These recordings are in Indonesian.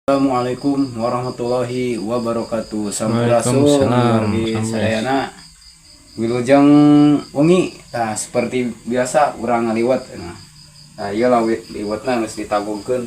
Assalamualaikum warahmatullahi wabarakatuh. Sampurasun Waalaikumsalam. wargi sadayana wilujeng wengi. Nah, seperti biasa urang ngaliwat. Nah, iyalah liwatna geus ditagungkeun.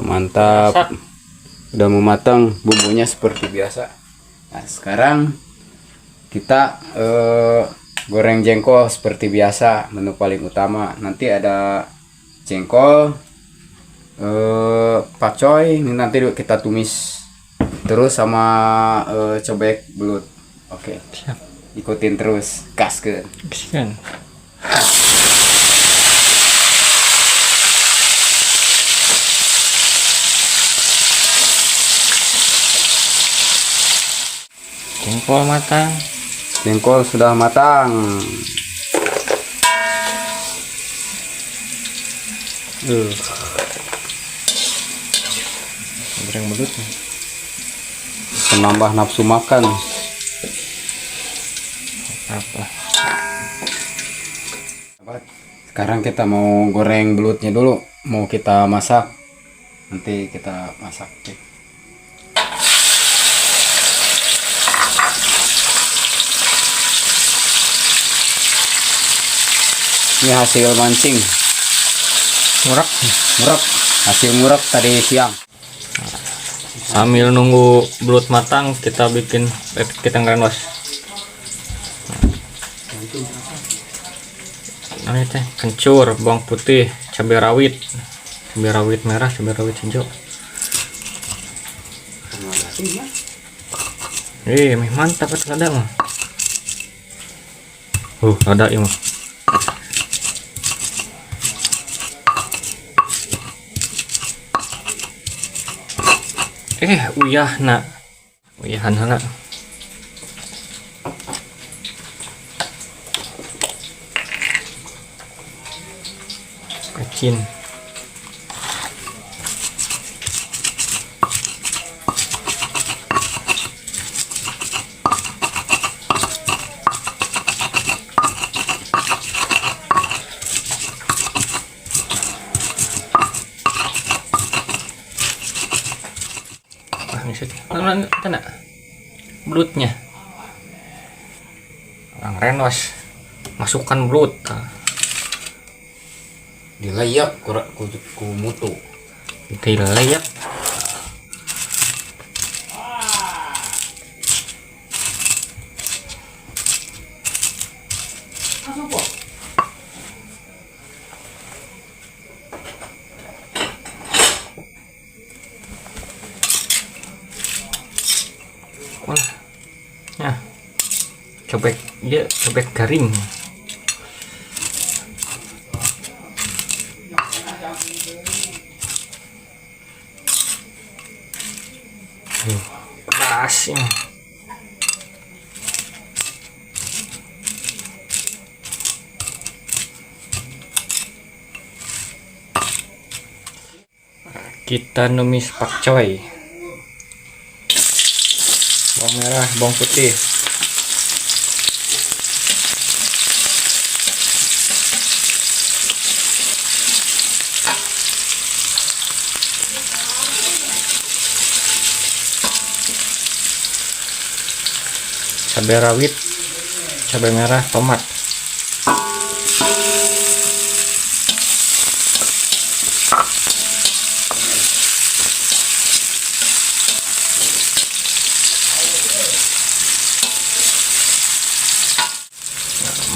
Mantap. Udah mau matang bumbunya seperti biasa. Nah, sekarang kita goreng jengkol seperti biasa, menu paling utama. Nanti ada jengkol, pacoy, ini nanti kita tumis terus sama cobek belut. Oke, Siap. ikutin terus, gas ke. Kesian. Jengkol matang. Jengkol sudah matang. Goreng belut. Menambah nafsu makan. Apa? Sekarang kita mau goreng belutnya dulu, mau kita masak. Nanti kita masak. Ini hasil mancing, Ngurak. ngurek, hasil ngurek tadi siang. Sambil nunggu belut matang, kita bikin kita ngerenos. Ini teh kencur, bawang putih, cabai rawit merah, cabai rawit hijau. Mantap itu ada mah. Ada ya mah. Uyahan heula. Kacin. Kita nak belutnya orang renos, masukkan belut Dilayak ku mutu. dilayak. Nah, cobek garing. Pas ini. Kita numis pakcoy, bawang merah, bawang putih, cabai rawit, cabai merah, tomat.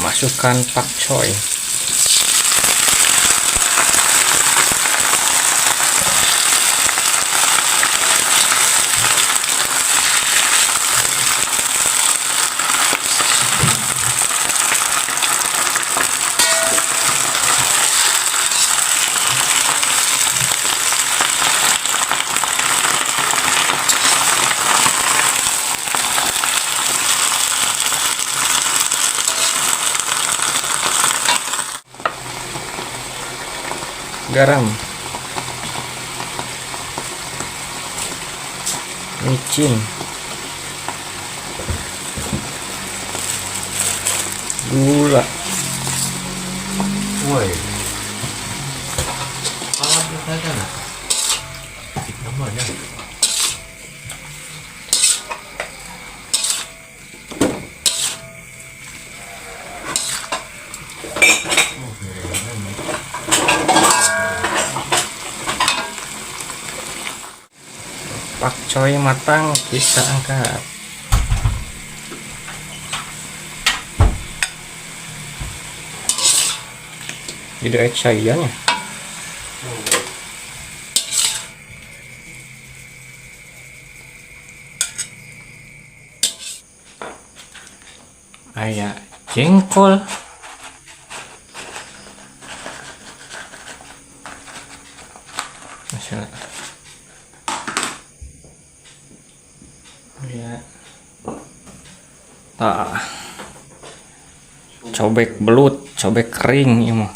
Masukkan pakcoy. Garam, micin, gula, Woi. sana. Namanya. Pakcoy matang, bisa angkat. Jadi cairannya. Ayah jengkol. Masya Allah. Ya. Tak. Cobek belut, cobek kering ini mah.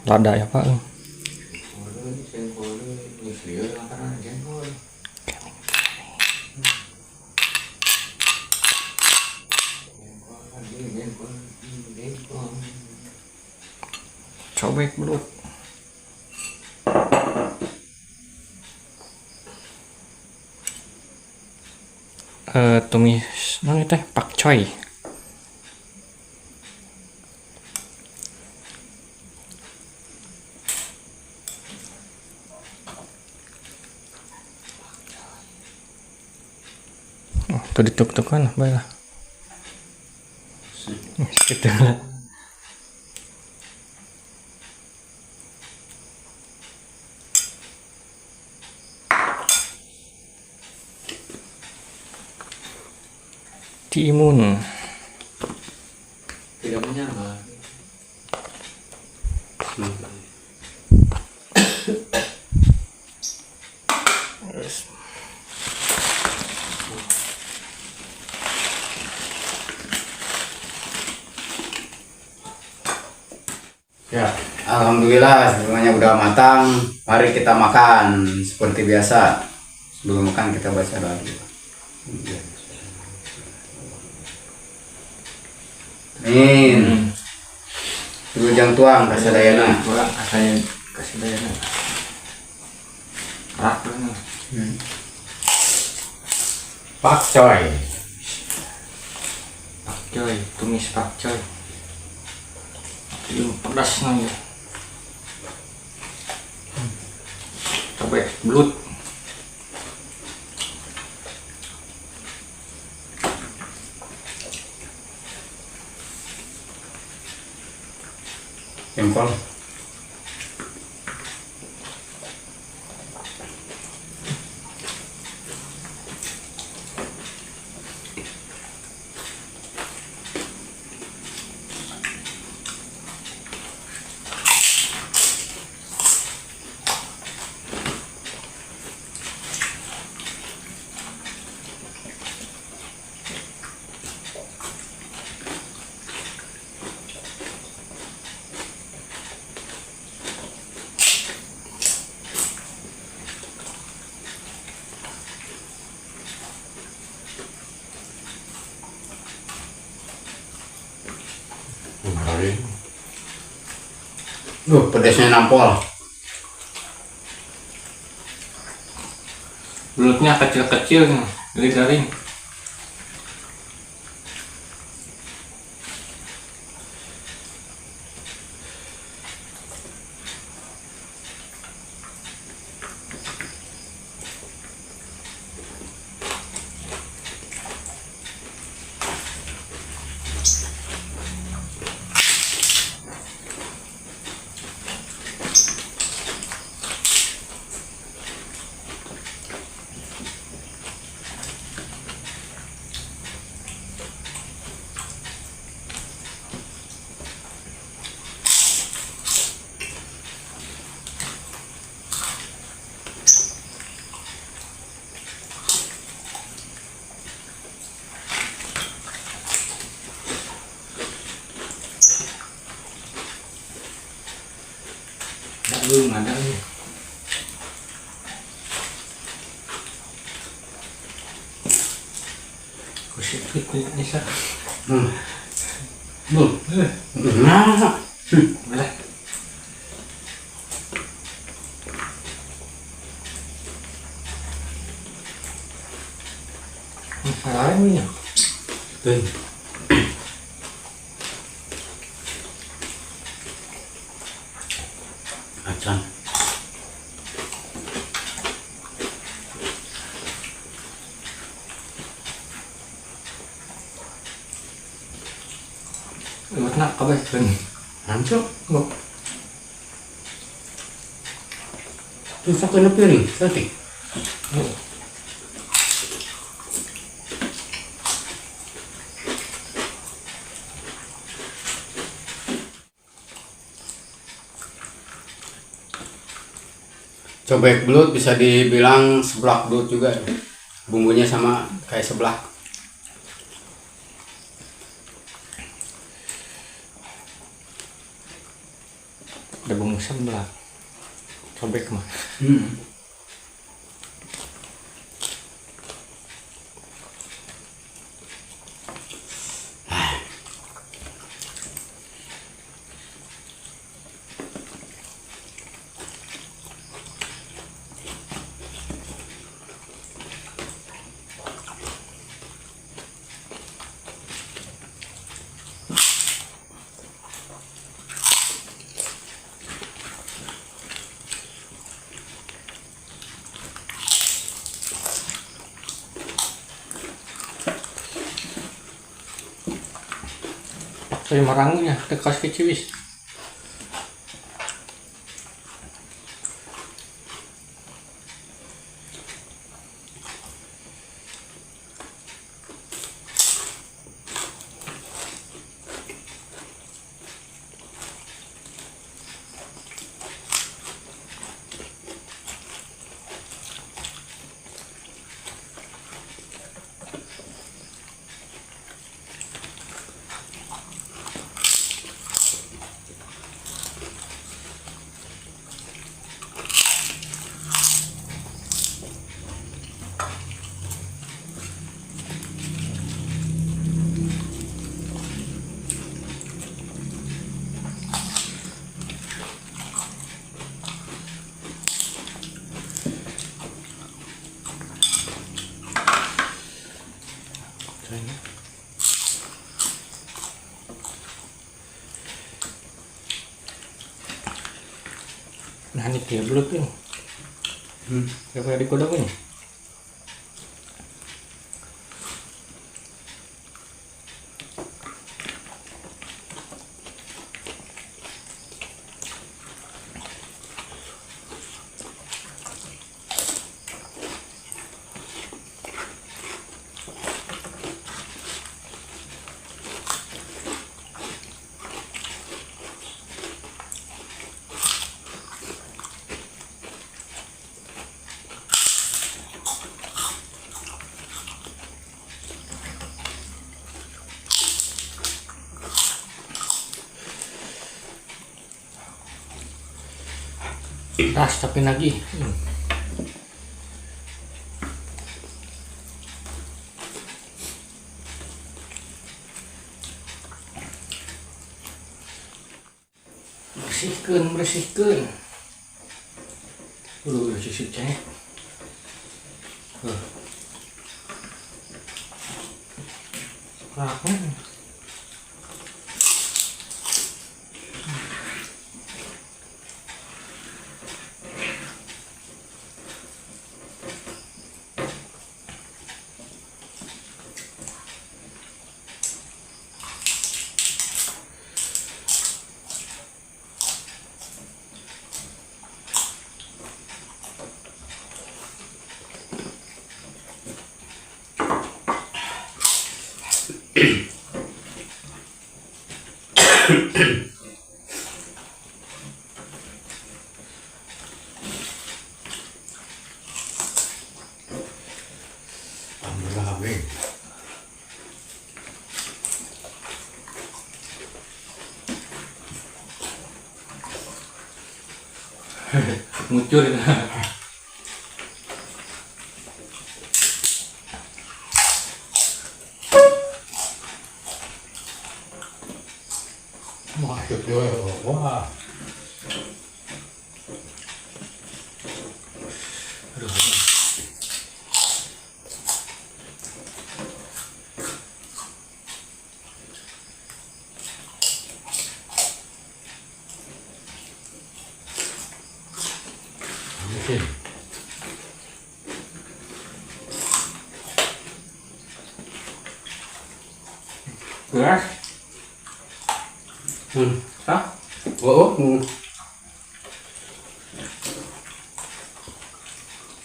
Lada ya Pak. Cobek belut. Tumis, ini teh pakcoy. Oh, tuh dituk-tukan, baiklah. Gitu. Timun. Tidak menyala. Ya, alhamdulillah semuanya udah matang. Mari kita makan seperti biasa. Sebelum makan kita baca doa dulu. Amin. Wilujeng tuang kasadayana. Kurang saya kasih dayana. Kerak bener. Pakcoy. Pakcoy, tumis pakcoy. Ini pedas nih. Cobek belut. Jengkol. Pedasnya nampol. Belutnya kecil-kecil nih, garing-garing. Belum ada nih. Kusik ini sah. Nah. Boleh. Lainnya. Tuh. Acan. Lewat nak kabeh kan. Hancur. Kok Terus kena piring, cantik. Cobek belut bisa dibilang seblak belut juga. Bumbunya sama kayak seblak. ada bumbu sebelah. Cobek mah. Saya marangnya tekas ke ciwis. Nah ini dia belut ini. Siapa yang dikodok ini? Tas tapi lagi. Bersihkan. Udah sisik cengek. Apa? Muncul itu. Wah, itu wah. Aduh. Beras. Hah? Oh,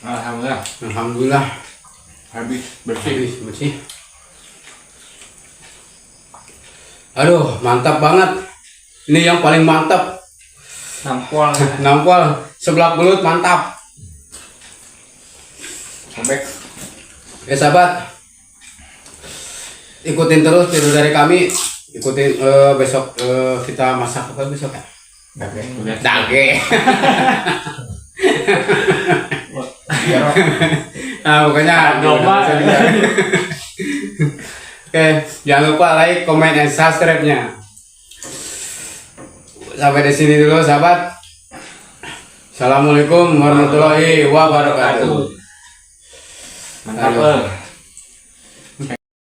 Alhamdulillah. alhamdulillah Habis bersih. habis bersih. Aduh, mantap banget. Ini yang paling mantap. Nampol. Nampol sebelah belut mantap. Sobek. Ya sahabat, ikutin terus video dari kami. Ikutin besok kita masak apa besok ya? Dage. Nah, pokoknya Domba. Oke, jangan lupa like, comment, dan subscribe-nya. Sampai di sini dulu, sahabat. Assalamualaikum warahmatullahi wabarakatuh. Mantap.